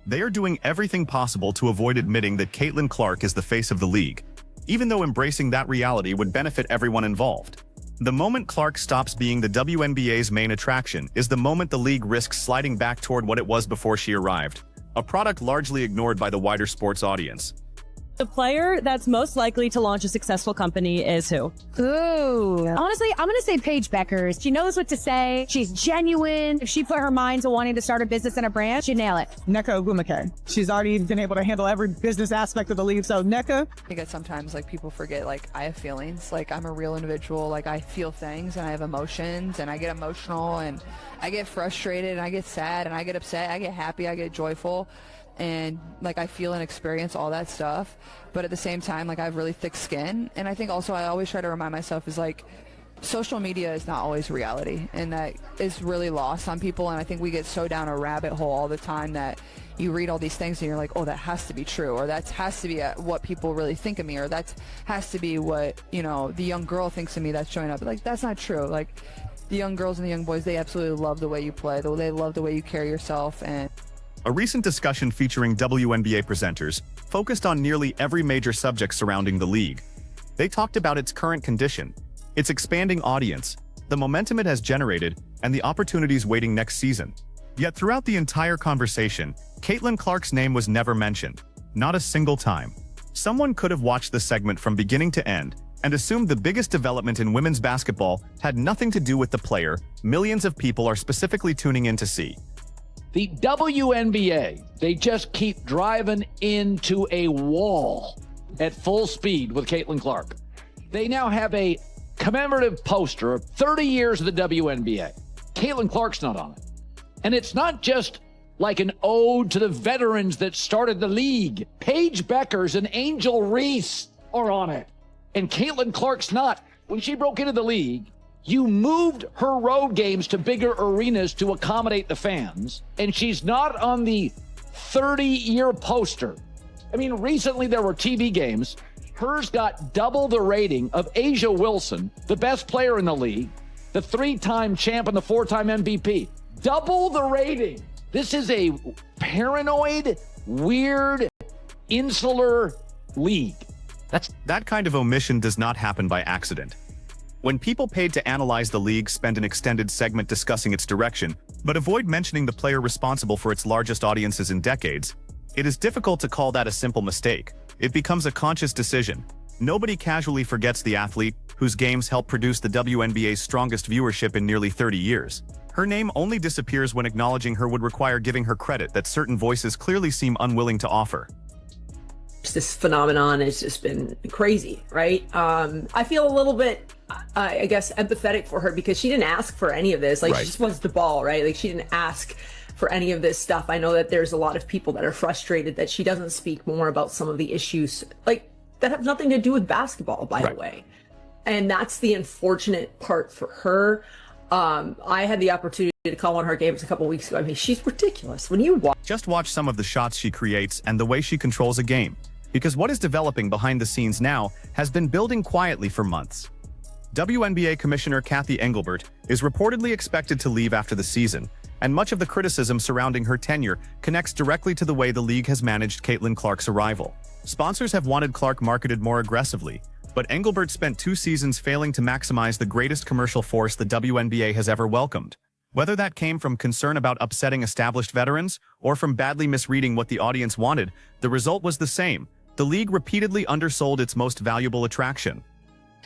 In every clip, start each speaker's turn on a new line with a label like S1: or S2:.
S1: They are doing everything possible to avoid admitting that Caitlin Clark is the face of the league, even though embracing that reality would benefit everyone involved. The moment Clark stops being the WNBA's main attraction is the moment the league risks sliding back toward what it was before she arrived, a product largely ignored by the wider sports audience.
S2: The player that's most likely to launch a successful company is who?
S3: Ooh. Honestly, I'm going to say Paige Beckers. She knows what to say. She's genuine. If she put her mind to wanting to start a business and a brand, she'd nail it.
S4: Wnba. She's already been able to handle every business aspect of the league. So Nneka.
S5: I think sometimes people forget I have feelings. I'm a real individual. I feel things and I have emotions and I get emotional and I get frustrated and I get sad and I get upset. I get happy. I get joyful. And I feel and experience all that stuff, but at the same time, I have really thick skin. And I think also I always try to remind myself is social media is not always reality, and that is really lost on people. And I think we get so down a rabbit hole all the time that you read all these things and you're like, oh, that has to be true, or that has to be what people really think of me, or that has to be what the young girl thinks of me that's showing up. That's not true. The young girls and the young boys, they absolutely love the way you play, they love the way you carry yourself. And
S1: a recent discussion featuring WNBA presenters focused on nearly every major subject surrounding the league. They talked about its current condition, its expanding audience, the momentum it has generated, and the opportunities waiting next season. Yet throughout the entire conversation, Caitlin Clark's name was never mentioned, not a single time. Someone could have watched the segment from beginning to end and assumed the biggest development in women's basketball had nothing to do with the player millions of people are specifically tuning in to see.
S6: The WNBA, they just keep driving into a wall at full speed with Caitlin Clark. They now have a commemorative poster of 30 years of the WNBA. Caitlin Clark's not on it. And it's not just an ode to the veterans that started the league. Paige Beckers and Angel Reese are on it. And Caitlin Clark's not. When she broke into the league, you moved her road games to bigger arenas to accommodate the fans, and she's not on the 30-year poster. Recently there were TV games. Hers got double the rating of Asia Wilson, the best player in the league, the 3-time champ and the 4-time MVP. Double the rating. This is a paranoid, weird, insular league.
S1: That kind of omission does not happen by accident. When people paid to analyze the league spend an extended segment discussing its direction, but avoid mentioning the player responsible for its largest audiences in decades, it is difficult to call that a simple mistake. It becomes a conscious decision. Nobody casually forgets the athlete whose games helped produce the WNBA's strongest viewership in nearly 30 years. Her name only disappears when acknowledging her would require giving her credit that certain voices clearly seem unwilling to offer.
S7: This phenomenon has just been crazy, right? I feel a little bit, I guess, empathetic for her because she didn't ask for any of this. She just wants the ball, right? She didn't ask for any of this stuff. I know that there's a lot of people that are frustrated that she doesn't speak more about some of the issues, that have nothing to do with basketball, by the way. And that's the unfortunate part for her. I had the opportunity to call on her games a couple weeks ago. She's ridiculous. When you
S1: just watch some of the shots she creates and the way she controls a game. Because what is developing behind the scenes now has been building quietly for months. WNBA Commissioner Cathy Engelbert is reportedly expected to leave after the season, and much of the criticism surrounding her tenure connects directly to the way the league has managed Caitlin Clark's arrival. Sponsors have wanted Clark marketed more aggressively, but Engelbert spent 2 seasons failing to maximize the greatest commercial force the WNBA has ever welcomed. Whether that came from concern about upsetting established veterans or from badly misreading what the audience wanted, the result was the same. The league repeatedly undersold its most valuable attraction.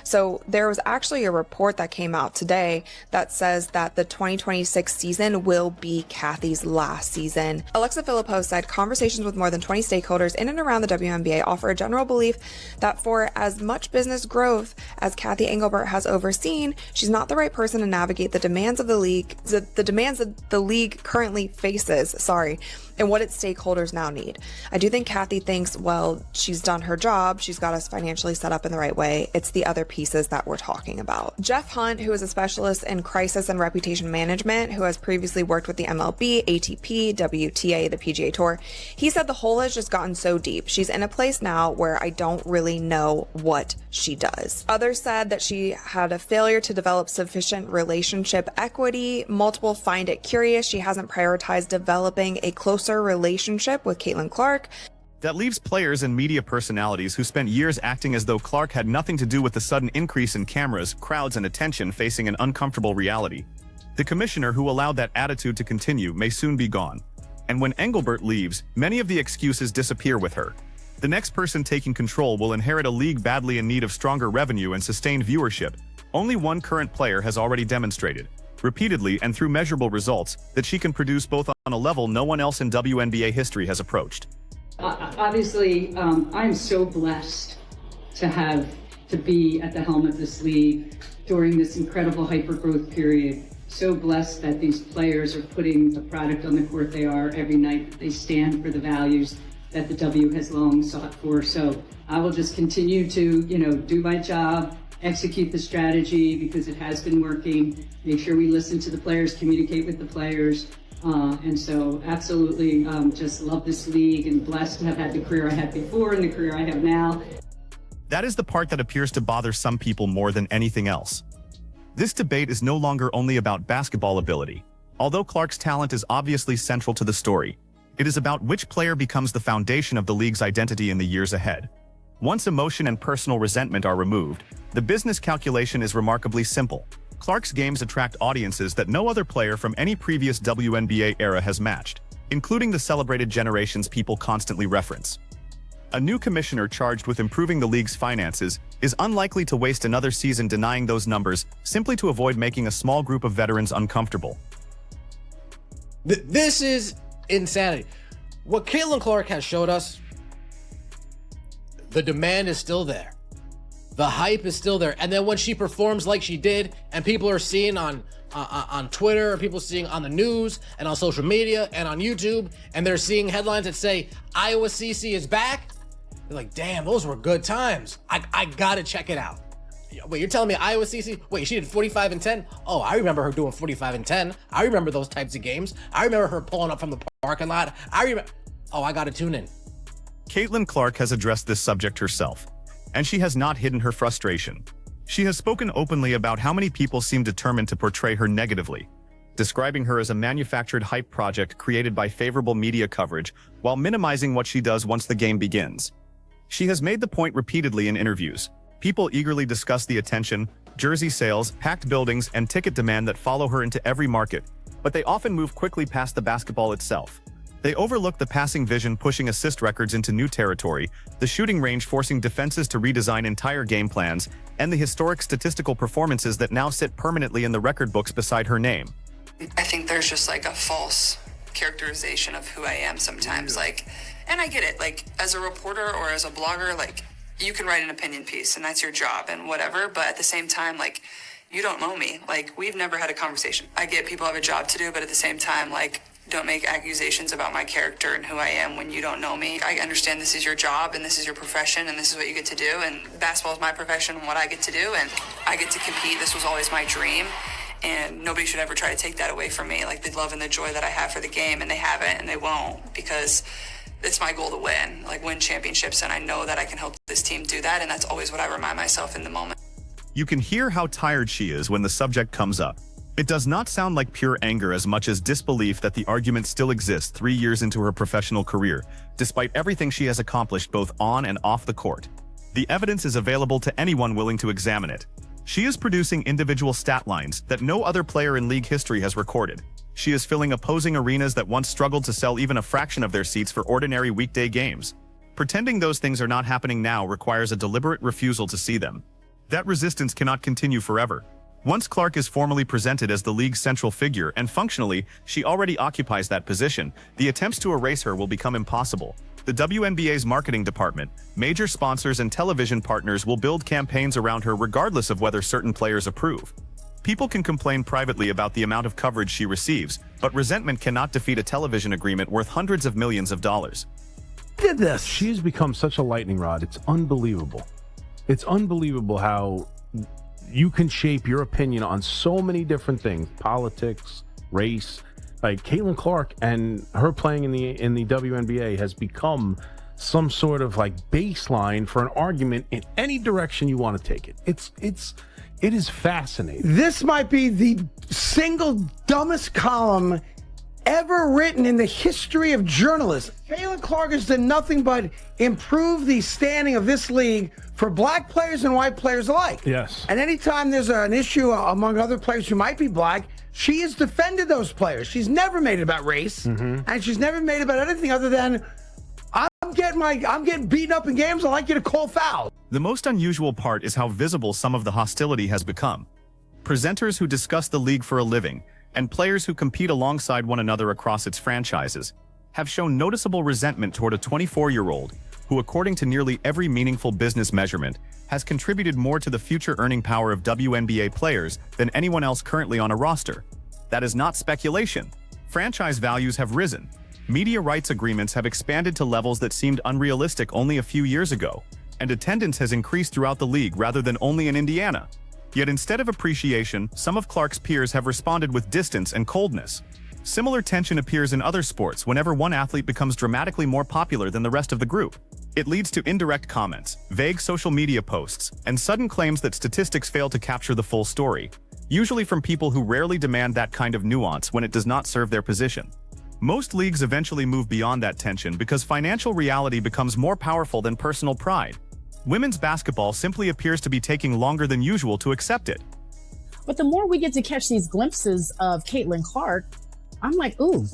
S8: So there was actually a report that came out today that says that the 2026 season will be Cathy's last season. Alexa Philippou said conversations with more than 20 stakeholders in and around the WNBA offer a general belief that for as much business growth as Cathy Engelbert has overseen, she's not the right person to navigate the demands of the league, the demands that the league currently faces, and what its stakeholders now need. I do think Cathy thinks, well, she's done her job. She's got us financially set up in the right way. It's the other pieces that we're talking about. Jeff Hunt, who is a specialist in crisis and reputation management, who has previously worked with the MLB, ATP, WTA, the PGA Tour, he said the hole has just gotten so deep. She's in a place now where I don't really know what she does. Others said that she had a failure to develop sufficient relationship equity. Multiple find it curious she hasn't prioritized developing a closer closer relationship with Caitlin Clark.
S1: That leaves players and media personalities who spent years acting as though Clark had nothing to do with the sudden increase in cameras, crowds, and attention facing an uncomfortable reality. The commissioner who allowed that attitude to continue may soon be gone. And when Engelbert leaves, many of the excuses disappear with her. The next person taking control will inherit a league badly in need of stronger revenue and sustained viewership. Only one current player has already demonstrated, repeatedly and through measurable results, that she can produce both on a level no one else in WNBA history has approached.
S9: Obviously, I'm so blessed to be at the helm of this league during this incredible hyper-growth period. So blessed that these players are putting the product on the court they are every night. They stand for the values that the W has long sought for. So I will just continue to, do my job, execute the strategy because it has been working, make sure we listen to the players, communicate with the players. And so absolutely just love this league and blessed to have had the career I had before and the career I have now.
S1: That is the part that appears to bother some people more than anything else. This debate is no longer only about basketball ability. Although Clark's talent is obviously central to the story, it is about which player becomes the foundation of the league's identity in the years ahead. Once emotion and personal resentment are removed, the business calculation is remarkably simple. Clark's games attract audiences that no other player from any previous WNBA era has matched, including the celebrated generations people constantly reference. A new commissioner charged with improving the league's finances is unlikely to waste another season denying those numbers simply to avoid making a small group of veterans uncomfortable.
S10: This is insanity. What Caitlin Clark has showed us, the demand is still there. The hype is still there. And then when she performs like she did, and people are seeing on Twitter, or people seeing on the news and on social media and on YouTube, and they're seeing headlines that say Iowa CC is back, they're like, damn, those were good times. I gotta check it out. Wait, you're telling me Iowa CC? Wait, she did 45 and 10? Oh, I remember her doing 45 and 10. I remember those types of games. I remember her pulling up from the parking lot. Oh, I gotta tune in.
S1: Caitlin Clark has addressed this subject herself, and she has not hidden her frustration. She has spoken openly about how many people seem determined to portray her negatively, describing her as a manufactured hype project created by favorable media coverage while minimizing what she does once the game begins. She has made the point repeatedly in interviews. People eagerly discuss the attention, jersey sales, packed buildings, and ticket demand that follow her into every market, but they often move quickly past the basketball itself. They overlook the passing vision pushing assist records into new territory, the shooting range forcing defenses to redesign entire game plans, and the historic statistical performances that now sit permanently in the record books beside her name.
S5: I think there's just like a false characterization of who I am sometimes, and I get it, as a reporter or as a blogger, you can write an opinion piece and that's your job and whatever, but at the same time, you don't know me. We've never had a conversation. I get people have a job to do, but at the same time, don't make accusations about my character and who I am when you don't know me. I understand this is your job and this is your profession and this is what you get to do, and basketball is my profession and what I get to do, and I get to compete. This was always my dream, and nobody should ever try to take that away from me, the love and the joy that I have for the game, and they haven't and they won't, because it's my goal to win championships, and I know that I can help this team do that, and that's always what I remind myself in the moment.
S1: You can hear how tired she is when the subject comes up. It does not sound like pure anger as much as disbelief that the argument still exists 3 years into her professional career, despite everything she has accomplished both on and off the court. The evidence is available to anyone willing to examine it. She is producing individual stat lines that no other player in league history has recorded. She is filling opposing arenas that once struggled to sell even a fraction of their seats for ordinary weekday games. Pretending those things are not happening now requires a deliberate refusal to see them. That resistance cannot continue forever. Once Clark is formally presented as the league's central figure, and functionally, she already occupies that position, the attempts to erase her will become impossible. The WNBA's marketing department, major sponsors, and television partners will build campaigns around her regardless of whether certain players approve. People can complain privately about the amount of coverage she receives, but resentment cannot defeat a television agreement worth hundreds of millions of dollars.
S11: Did this? She's become such a lightning rod. It's unbelievable. It's unbelievable how you can shape your opinion on so many different things, politics, race. Caitlin Clark and her playing in the WNBA has become some sort of baseline for an argument in any direction you want to take it. It is fascinating.
S4: This might be the single dumbest column
S12: ever written in the history of journalism. Caitlin Clark has done nothing but improve the standing of this league for black players and white players alike.
S11: Yes.
S12: And anytime there's an issue among other players who might be black, she has defended those players. She's never made it about race, and she's never made it about anything other than I'm getting beaten up in games. I'd like you to call foul.
S1: The most unusual part is how visible some of the hostility has become. Presenters who discuss the league for a living and players who compete alongside one another across its franchises have shown noticeable resentment toward a 24-year-old who, according to nearly every meaningful business measurement, has contributed more to the future earning power of WNBA players than anyone else currently on a roster. That is not speculation. Franchise values have risen. Media rights agreements have expanded to levels that seemed unrealistic only a few years ago, and attendance has increased throughout the league rather than only in Indiana. Yet instead of appreciation, some of Clark's peers have responded with distance and coldness. Similar tension appears in other sports whenever one athlete becomes dramatically more popular than the rest of the group. It leads to indirect comments, vague social media posts, and sudden claims that statistics fail to capture the full story, usually from people who rarely demand that kind of nuance when it does not serve their position. Most leagues eventually move beyond that tension because financial reality becomes more powerful than personal pride. Women's basketball simply appears to be taking longer than usual to accept it.
S13: But the more we get to catch these glimpses of Caitlin Clark, I'm like, ooh,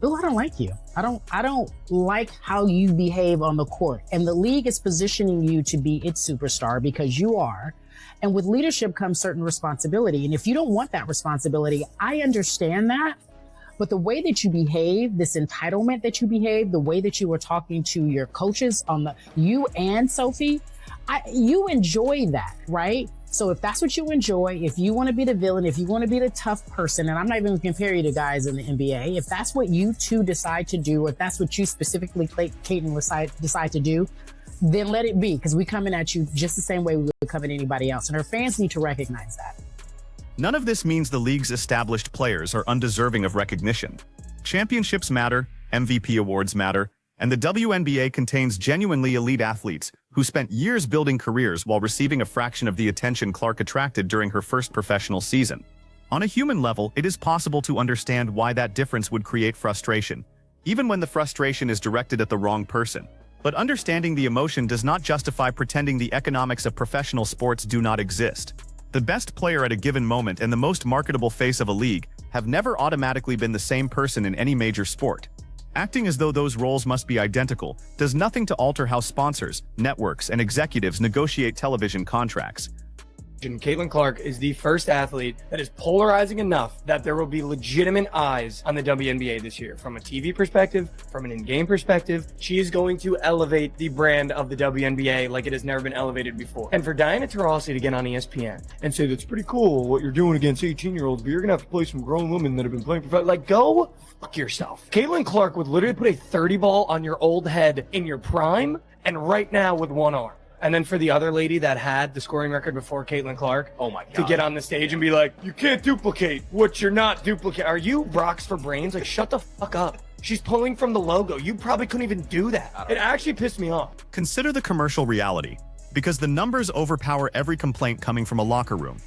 S13: I don't like you. I don't like how you behave on the court. And the league is positioning you to be its superstar because you are. And with leadership comes certain responsibility. And if you don't want that responsibility, I understand that. But the way that you behave, this entitlement that you behave, the way that you were talking to your coaches you and Sophie, you enjoy that, right? So if that's what you enjoy, if you want to be the villain, if you want to be the tough person, and I'm not even going to compare you to guys in the NBA, if that's what you two decide to do, or if that's what you specifically, Caitlin, decide to do, then let it be, because we're coming at you just the same way we would come at anybody else. And her fans need to recognize that.
S1: None of this means the league's established players are undeserving of recognition. Championships matter, MVP awards matter, and the WNBA contains genuinely elite athletes who spent years building careers while receiving a fraction of the attention Clark attracted during her first professional season. On a human level, it is possible to understand why that difference would create frustration, even when the frustration is directed at the wrong person. But understanding the emotion does not justify pretending the economics of professional sports do not exist. The best player at a given moment and the most marketable face of a league have never automatically been the same person in any major sport. Acting as though those roles must be identical does nothing to alter how sponsors, networks, and executives negotiate television contracts.
S14: Caitlin Clark is the first athlete that is polarizing enough that there will be legitimate eyes on the WNBA this year. From a TV perspective, from an in-game perspective, she is going to elevate the brand of the WNBA like it has never been elevated before. And for Diana Taurasi to get on ESPN and say, that's pretty cool what you're doing against 18-year-olds, but you're going to have to play some grown women that have been playing professional. Like, go fuck yourself. Caitlin Clark would literally put a 30 ball on your old head in your prime, and right now with one arm. And then for the other lady that had the scoring record before Caitlin Clark, oh my God, to get on the stage and be like, you can't duplicate what you're not duplicating. Are you rocks for brains? Like, shut the fuck up. She's pulling from the logo. You probably couldn't even do that. It actually pissed me off.
S1: Consider the commercial reality, because the numbers overpower every complaint coming from a locker room.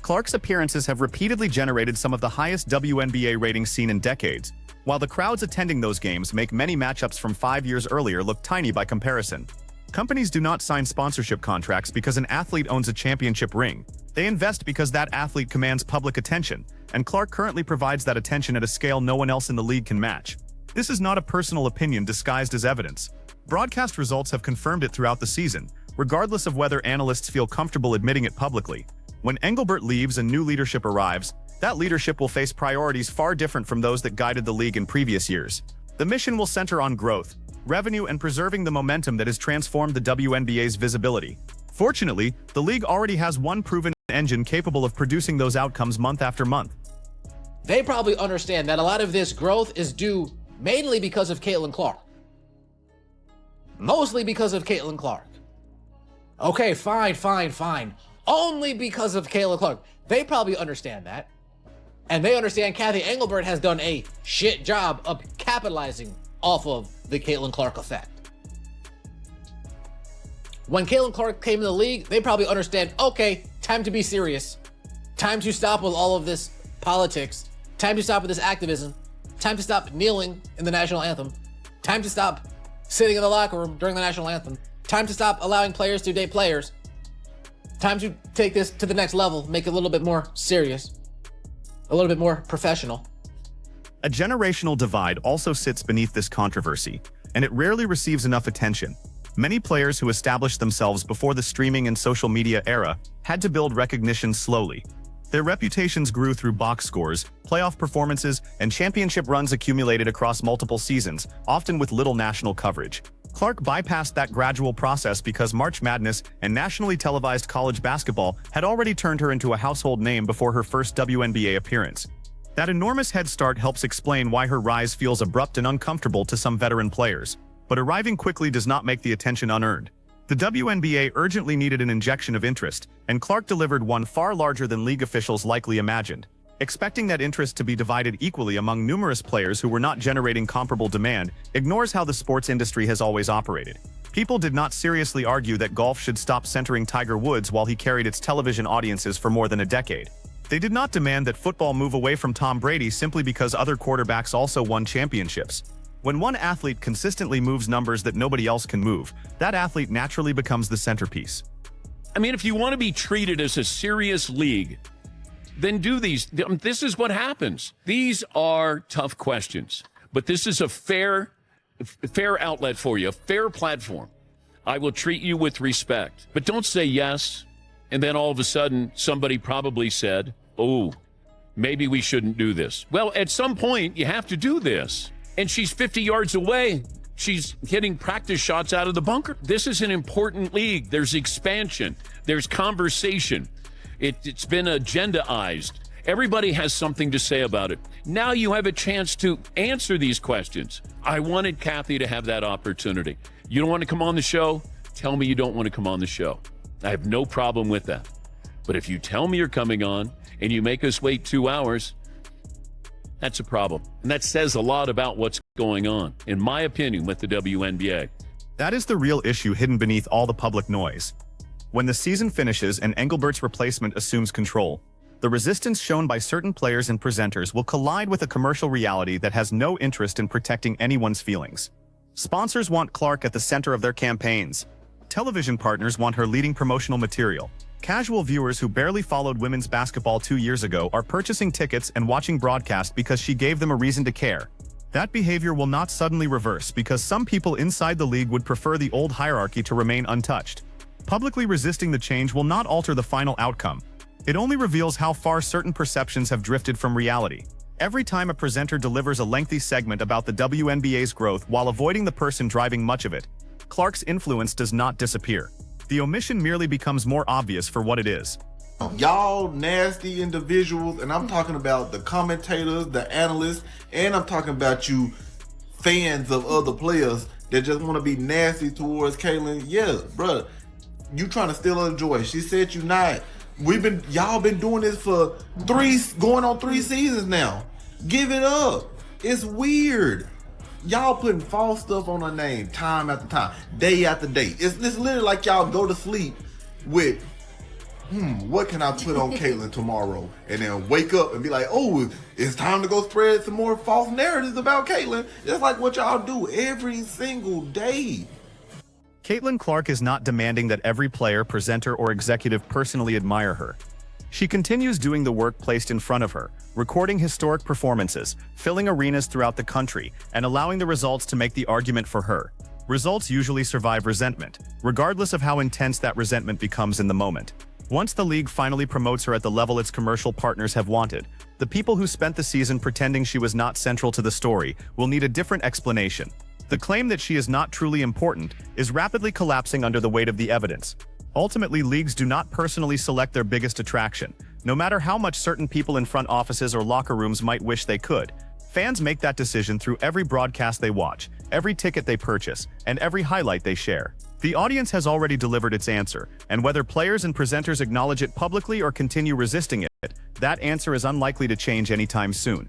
S1: Clark's appearances have repeatedly generated some of the highest WNBA ratings seen in decades, while the crowds attending those games make many matchups from 5 years earlier look tiny by comparison. Companies do not sign sponsorship contracts because an athlete owns a championship ring. They invest because that athlete commands public attention, and Clark currently provides that attention at a scale no one else in the league can match. This is not a personal opinion disguised as evidence. Broadcast results have confirmed it throughout the season, regardless of whether analysts feel comfortable admitting it publicly. When Engelbert leaves and new leadership arrives, that leadership will face priorities far different from those that guided the league in previous years. The mission will center on growth, revenue, and preserving the momentum that has transformed the WNBA's visibility. Fortunately, the league already has one proven engine capable of producing those outcomes month after month.
S10: They probably understand that a lot of this growth is due mainly because of Caitlin Clark. Mostly because of Caitlin Clark. Okay, fine. Only because of Caitlin Clark. They probably understand that. And they understand Cathy Engelbert has done a shit job of capitalizing off of the Caitlin Clark effect. When Caitlin Clark came in the league, they probably understand, okay, time to be serious. Time to stop with all of this politics. Time to stop with this activism. Time to stop kneeling in the national anthem. Time to stop sitting in the locker room during the national anthem. Time to stop allowing players to date players. Time to take this to the next level, make it a little bit more serious, a little bit more professional.
S1: A generational divide also sits beneath this controversy, and it rarely receives enough attention. Many players who established themselves before the streaming and social media era had to build recognition slowly. Their reputations grew through box scores, playoff performances, and championship runs accumulated across multiple seasons, often with little national coverage. Clark bypassed that gradual process because March Madness and nationally televised college basketball had already turned her into a household name before her first WNBA appearance. That enormous head start helps explain why her rise feels abrupt and uncomfortable to some veteran players. But arriving quickly does not make the attention unearned. The WNBA urgently needed an injection of interest, and Clark delivered one far larger than league officials likely imagined. Expecting that interest to be divided equally among numerous players who were not generating comparable demand ignores how the sports industry has always operated. People did not seriously argue that golf should stop centering Tiger Woods while he carried its television audiences for more than a decade. They did not demand that football move away from Tom Brady simply because other quarterbacks also won championships. When one athlete consistently moves numbers that nobody else can move, that athlete naturally becomes the centerpiece.
S15: I mean, if you want to be treated as a serious league, then do these. This is what happens. These are tough questions, but this is a fair outlet for you, a fair platform. I will treat you with respect, but don't say yes, and then all of a sudden somebody probably said, oh, maybe we shouldn't do this. Well, at some point, you have to do this. And she's 50 yards away. She's hitting practice shots out of the bunker. This is an important league. There's expansion. There's conversation. It's been agendaized. Everybody has something to say about it. Now you have a chance to answer these questions. I wanted Cathy to have that opportunity. You don't want to come on the show? Tell me you don't want to come on the show. I have no problem with that. But if you tell me you're coming on and you make us wait 2 hours, that's a problem. And that says a lot about what's going on, in my opinion, with the WNBA.
S1: That is the real issue hidden beneath all the public noise. When the season finishes and Engelbert's replacement assumes control, the resistance shown by certain players and presenters will collide with a commercial reality that has no interest in protecting anyone's feelings. Sponsors want Clark at the center of their campaigns. Television partners want her leading promotional material. Casual viewers who barely followed women's basketball 2 years ago are purchasing tickets and watching broadcast because she gave them a reason to care. That behavior will not suddenly reverse because some people inside the league would prefer the old hierarchy to remain untouched. Publicly resisting the change will not alter the final outcome. It only reveals how far certain perceptions have drifted from reality. Every time a presenter delivers a lengthy segment about the WNBA's growth while avoiding the person driving much of it, Clark's influence does not disappear. The omission merely becomes more obvious for what it is.
S16: Y'all nasty individuals, and I'm talking about the commentators, the analysts, and I'm talking about you fans of other players that just want to be nasty towards Caitlin. Yeah, bruh, you trying to steal her joy. She said you not. Y'all been doing this for going on 3 seasons now. Give it up. It's weird. Y'all putting false stuff on her name time after time, day after day. It's literally like y'all go to sleep with, what can I put on Caitlin tomorrow? And then wake up and be like, oh, it's time to go spread some more false narratives about Caitlin. That's like what y'all do every single day.
S1: Caitlin Clark is not demanding that every player, presenter, or executive personally admire her. She continues doing the work placed in front of her, recording historic performances, filling arenas throughout the country, and allowing the results to make the argument for her. Results usually survive resentment, regardless of how intense that resentment becomes in the moment. Once the league finally promotes her at the level its commercial partners have wanted, the people who spent the season pretending she was not central to the story will need a different explanation. The claim that she is not truly important is rapidly collapsing under the weight of the evidence. Ultimately, leagues do not personally select their biggest attraction, no matter how much certain people in front offices or locker rooms might wish they could. Fans make that decision through every broadcast they watch, every ticket they purchase, and every highlight they share. The audience has already delivered its answer, and whether players and presenters acknowledge it publicly or continue resisting it, that answer is unlikely to change anytime soon.